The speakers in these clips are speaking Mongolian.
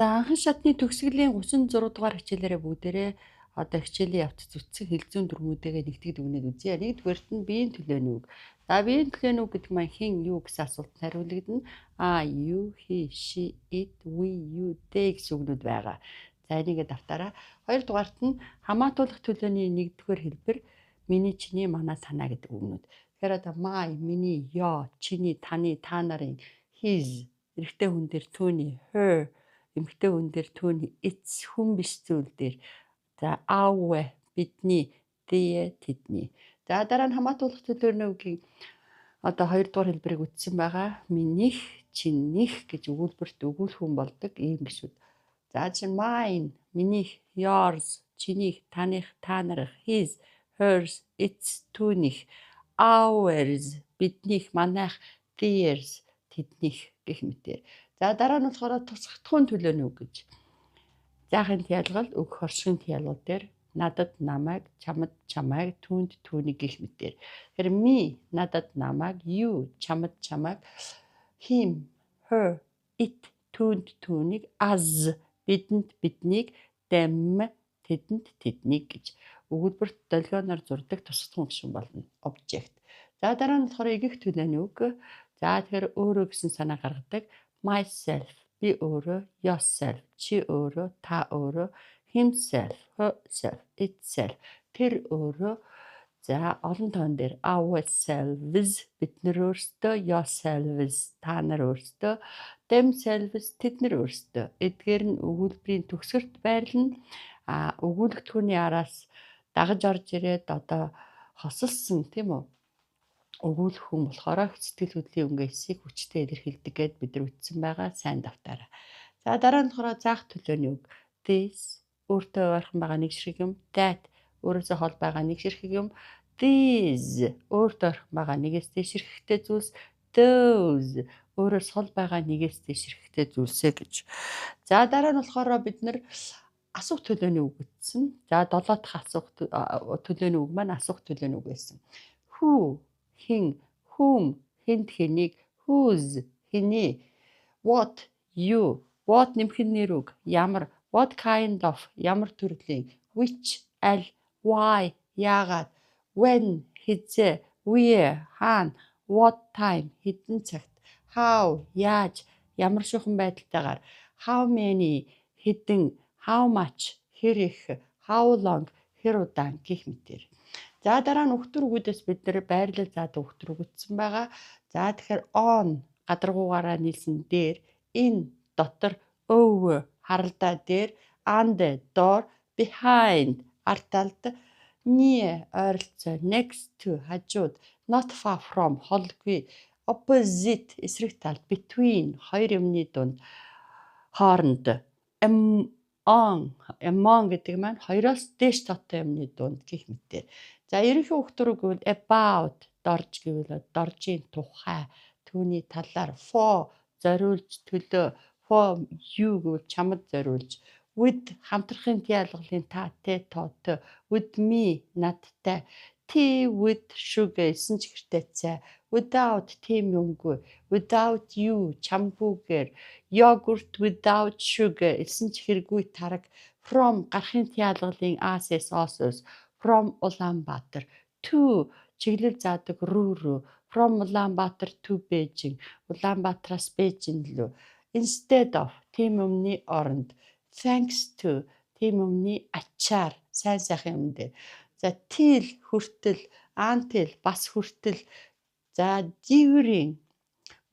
За анхан шатны төгсгөлийн 36 дугаар хичээлээрээ бүгдээрээ одоо хичээлийн явц зүтсэн хэлзүүн дүрмүүдтэйгээ нэгтгэж өгнөд үзье. Нэгдүгээрт нь биеийн төлөөний үг. За биеийн төлөөний үг гэдэг маань хэн юу гэсэн асуултанд хариулагдана. You, he, she, it, we, you, they гэсэн үгнүүд байгаа. За энийгээ давтаараа. Хоёрдугаарт нь хамаатуулах төлөөний нэгдүгээр хэлбэр миний, чиний, манай, танаа гэдэг үгнүүд. Тэгэхээр одоо my, миний, your, чиний, таны, та нарын, his, эрэгтэй хүн дээр түүний, her, эмэгтэй хүн дээр түүний, its, хүн биш зүйл дээр. За our, бидний, their, тэдний. За дараа нь хамаатуулах төлөөний үгийн одоо хоёрдугаар хэлбэрийг үтсэн байгаа. Минийх, чинийх гэж өгүүлбэрт өгүүлхэн болдог ийм гişүүд. За чинь mine, минийх, yours, чинийх, таных, та нарих, his, hers, its, түүних, ours, биднийх, манайх, theirs, тэднийх гэх мэтээр. За дараа нь болохоор тусгатхуун төлөөний үг гэж. Заахын тялгал, үг хоршин тялгал дээр надад намайг, чамд чамайг, түүнд түүнийг гэх мэтээр. Тэгэхээр me надад намайг, you чамд чамайг, him, her, it түүнд түүнийг, us бидэнд биднийг, them тэдэнд тэднийг гэж өгүүлбэрт долгионоор зурдаг тусгатхуун гишүүн болно. Object. За дараа нь болохоор игэх төлөөний үг. За тэгэхээр өөрөө гэсэн санаа гаргадаг. Myself би өөрөө, yourself чи өөрөө, та өөрөө, himself, herself, itself тэр өөрөө. За олон тоон дээр ourselves бид нар өөрсдөө, yourselves та нар өөрсдөө, themselves тэд нар өөрсдөө. Эдгээр нь өгүүлбэрийн төгсгөрт байрлана. Өгүүлэгдэхүүний араас дагаж орж ирээд одоо хосолсон тийм үү? Өгүүлэхүүн болохоор сэтгэл хөдлөлийн өнгө эсийг хүчтэй илэрхийлдэг гэд бид нар үтсэн байгаа. Сайн давтаараа. За дараа нь болохоор заах төлөөний үг. This өөртөө ойрхон байгаа нэг ширхэг юм. That өөрөөсөө хол байгаа нэг ширхэг юм. These өөртөө ойрхон байгаа нэгээс дэш ширхэгтэй зүйлс. Those өөрөөс хол байгаа нэгээс дэш ширхэгтэй зүйлсээ гэж. За дараа нь болохоор бид нар асуух төлөөний үг ütсэн. За 7 дахь асуух төлөөний үг маань асуух төлөөний үг байсан. Who хин, whom хэнд хэнийг, whose хэний, what you, what нэмэх нэр үг, ямар, what kind of ямар төрлийн, which аль, why яагаад, when хэзээ, where хаана, what time хэдэн цагт, how яаж, ямар шухан байдалтайгаар, how many хэдэн, how much хэр их, how long хэр удаан гэх мэтээр. За дараа нь өгтөр үгүүдээс бид нэр байрлал заадаг өгтөр үг ütсэн байгаа. За тэгэхээр on гадаргуугаараа нийлсэн дээр, in дотор, over харалдаа дээр, under доор, behind арт талд, near ойролцоо, next to хажууд, not far from холгүй, opposite эсрэг талд, between хоёр юмны дунд, хооронд, among гэдэг маань хоёроос дээш тоотой юмны дунд гэх мэтээр. За ерөнхий өгтөр үг гэвэл about дорж гэвэл доржийн тухай, түүний талаар, for зориулж төлөө, for you гэвэл чамд зориулж, with хамтрахын тялгалын таатай тоотой, with me надтай, tea with sugar эсэн ч гэртээ цай, without тийм юмгүй, without you чамгүйгээр, yogurt without sugar эсэн ч хэрэггүй тараг, from гарахын тялгалын аас-эс оос-оос, from Улаанбаатар, to чиглэл заадаг рүү, from Улаанбаатар to Beijing, Улаанбаатараас Бээжин лөө, instead of тийм юмны оронд, thanks to тийм юмны ачаар, сайн сайхан юм дээр. За till хүртэл, until бас хүртэл. За during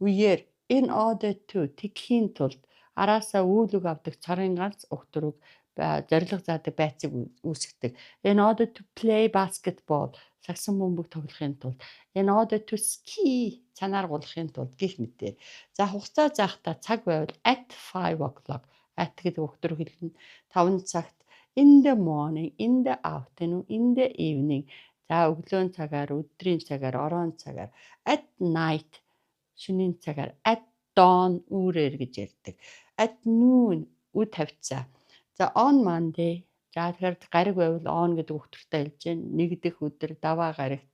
үеэр, in order to тэгхийн тулд араасаа үйл үг авдаг цорын ганц өгтөр үг зориг заадаг байцыг үүсгдэг. In order to play basketball сагсан бөмбөг тоглохын тулд, in order to ski цанаар гулахын тулд гэх мэтээр. За хугацаа заахта цаг байвал at 5 o'clock at гэдэг өгтөр хэлнэ. 5 цагт, in the morning, in the afternoon, in the evening. За өглөөний цагаар, өдрийн цагаар, орон цагаар, at night шөнийн цагаар, at dawn үүрээр гэж ярьдаг. At noon үд хавцаа. За on Monday. За тэгэхээр гариг байвал on гэдэг өгтөртэй хэлж байна. Нэгдэх өдөр даваа гарагт.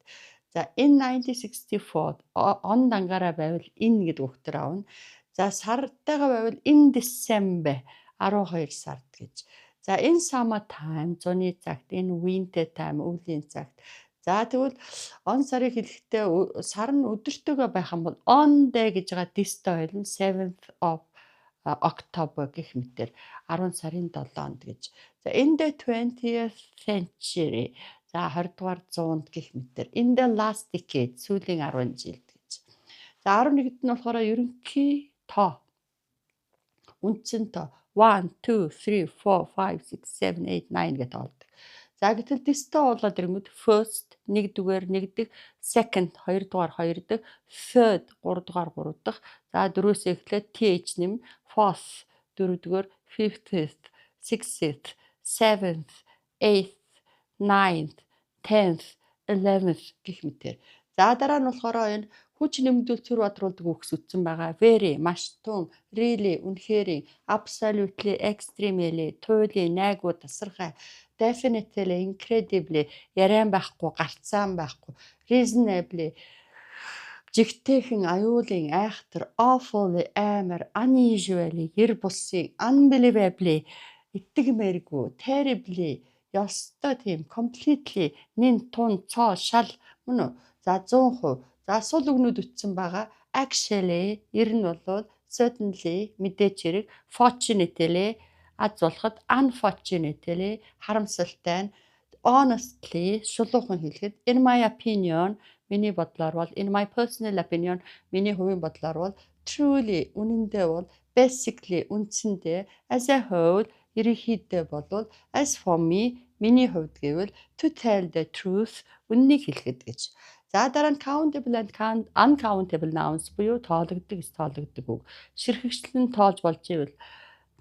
За in 1964 on дангаараа байвал in гэдэг өгтөр авна. За сартайгаа байвал in December 12 сард гэж. За энэ summer time зуны цагт, энэ winter time өвлийн цагт. За тэгвэл он сарыг хэлэхдээ сар нь өдөртөөгөө байх юм бол on day гэж байгаа distal нь 7th of October гэх мэтээр 10 сарын 7-нд гэж. За in the 20th century за 20 дугаар зуунд гэх мэтээр in the last decade сүүлийн 10 жилд гэж. За 11-д нь болохоор ерөнхий тоо. Үндсэн тоо 1 2 3 4 5 6 7 8 9 гэдэг тоолдог. За гэтэл distal уулаад ирэнгүүт first 1-р 1-дэг, second 2-р 2-даг, third 3-р 3-даг. За 4-өөс эхлээд th нэм fourth 4-р, fifth, sixth, seventh, eighth, ninth, 10th, 11th гэх мэтээр. За дараа нь болохоор энэ хүч нэмэгдүүл цөр бадруулдаг үгс үтсэн байгаа. Very маш тун, really үнэхээр, absolutely, extremely, туйлын, найгуу, тасархай, definitely, incredibly, яриан байхгүй, гарцаан байхгүй, reasonably, жигтэйхэн, аюулын, айхтар, awfully, амар, unusually, гэр бусын, unbelievably, итгэмээргүй, terribly, ёстой тийм, completely, нин, тун, цоо, шал, мөн үү? За 100%. За сул үгнүүд үтсэн байгаа. Actually, ер нь бол certainly, мэдээч хэрэг, fortunately, аз болоход unfortunately, харамсалтай нь, honestly, шулуухан хэлэхэд, in my opinion, миний бодлоор бол, in my personal opinion, миний хувийн бодлоор бол, truly, үнэндээ бол, basically, үндсэндээ, as a whole, ерөнхийдөө бол, as for me, миний хувьд гэвэл, to tell the truth, үннийг хэлэхэд гэж. За дараа нь countable and uncountable nouns буюу тоологддог, тоологддог үг. Ширхэгчлэн тоолж болж ивэл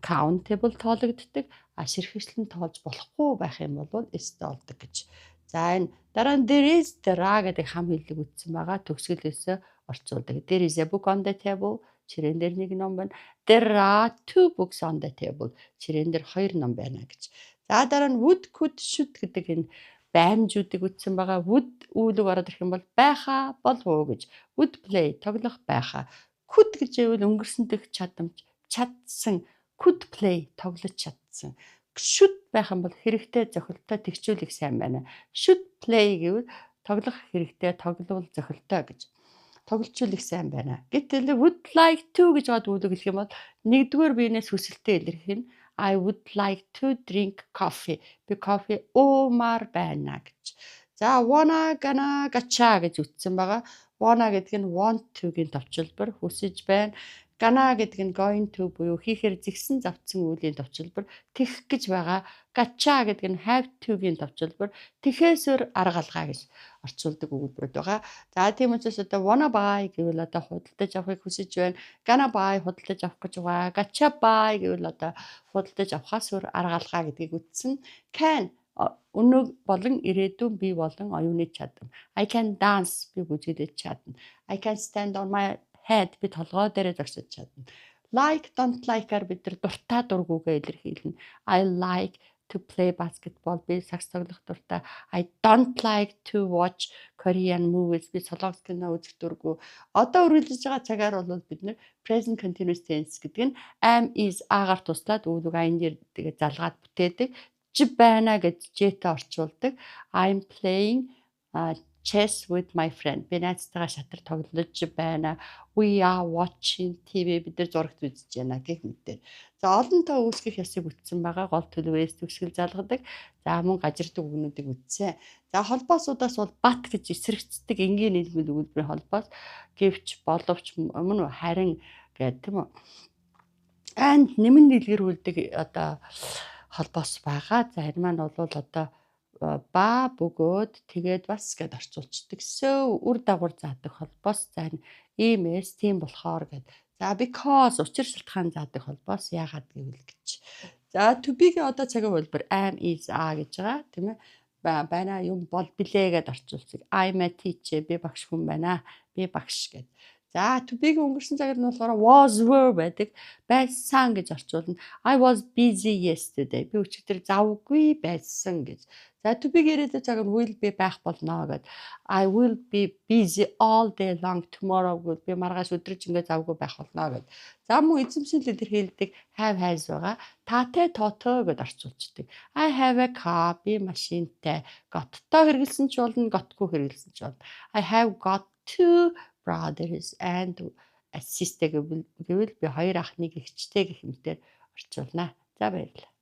countable тоологддог, ширхэгчлэн тоолж болохгүй байх юм бол toolдог гэж. За энэ дараа нь there is there гэдэг хам хэллэг үтсэн байгаа. Төгсгөлөөсөө орчуулдаг. There is a book on the table. Чирээн дээр нэг ном байна. There are two books on the table. Чирээн дээр хоёр ном байна гэж. За дараа нь would, could, should гэдэг энэ баймжуудыг үтсэн байгаа. Would үүлэг ороод ирэх юм бол байха болов уу гэж. Would play тоглох байха. Could гэж ивэл өнгөрсөн дэх чадамж чадсан. Could play тоглож чадсан. Should байх юм бол хэрэгтэй зохилтой тэгчүүлэх сайн байна. Should play гэвэл тоглох хэрэгтэй тоглол зохилтой гэж. Тоглолцуулах сайн байна. Гэтэл would like to гэж гад үүлэг хэлэх юм бол нэгдүгээр биенээс хүсэлтэд илэрхийлэх нь I would like to drink coffee. Би кофе уумаар байна гэж. За wanna, gonna, gotcha гэж үтсэн байгаа. Wanna гэдэг нь want to-гийн товчлбор хүсэж байна. Gonna гэдэг нь going to буюу хийхээр зэгсэн завцсан үлийн товчлбор тэгэх гэж байгаа. Gotcha гэдэг нь have to-гийн товчлбор тэхээсөр арга алгаа гэж орчуулдаг өгүүлбэрүүд байгаа. За тийм учраас одоо wanna buy гэвэл одоо худалдаж авахыг хүсэж байна. Gonna buy худалдаж авах гэж байгаа. Gotcha buy гэвэл одоо худалдаж авахаас өөр арга алгаа гэдгийг үтсэн. Can өнөг болон ирээдүйн бий болон оюуны чадам. I can dance би бүжиглэж чадна. I can stand on my head би толгой дээрээ зогсож чадна. Like, don't like-аар бид нар дуртай дургүйгээ илэрхийлнэ. I like to play basketball би сакс тоглох дуртай. I don't like to watch Korean movies би солонгос кино үзэх дургүй. Одоо үргэлжлэж байгаа цагаар бол бид нар present continuous tense гэдэг нь am, is, агаар туслаад үүлэг ing тэгээ залгаад бүтээдэг. Ж байна гэж жтэй орчуулдаг. I'm playing chess with my friend. Би найзтайгаа шатар тоглож байна. We are watching TV. Бид нар зурагт үзэж байна гэх мэтээр. За олонтоо үүсгэх ёсыг үтсэн байгаа. Гол төлөвөөс төгсгөл залгадаг. За мөн гажирдаг үгнүүдийг үтсэн. За холбоосуудаас бол бат гэж эсрэгцдэг энгийн нийлбэл өгүүлбэрийн холбоос гэвч боловч мөн харин гэдэг тийм үү. And нэмэн дэлгэрүүлдэг одоо холбоос байгаа. За энэ маань бол одоо ба бөгөөд тэгээд бас гэд орчуулцдаг. So үр дагавар заадаг холбоос за иймээс тийм болохоор гэд. За because учир шалтгаан заадаг холбоос яагаад гэвэл гэж. За to be-гийн одоо цагийн хэлбэр am, is, are гэж байгаа тийм ээ. Байна юм бол билээ гэд орчуулцдаг. I'm a teacher би багш хүн байна. Би багш гэд. За to be-гийн өнгөрсөн цагаар нь болохоор was, were байдаг. Байсан гэж орчуулна. I was busy yesterday. Би өчигдөр завгүй байсан гэж. За to be гэрээд цаг нь will be байх болно гэд. I will be busy all day long tomorrow гэд би маргааш өдрөж ингээ завгүй байх болно гэд. За мөн эзэмшил төр хэлдэг have has байгаа. Таатай тоотой гэд орчуулцдаг. I have a car би машинтай. Готтой хэрэгэлсэн ч болно, готгүй хэрэгэлсэн ч болно. I have got two brothers and a sister гэвэл би хоёр ахныг эгчтэй гэх мэтээр орчуулна. За баярлалаа.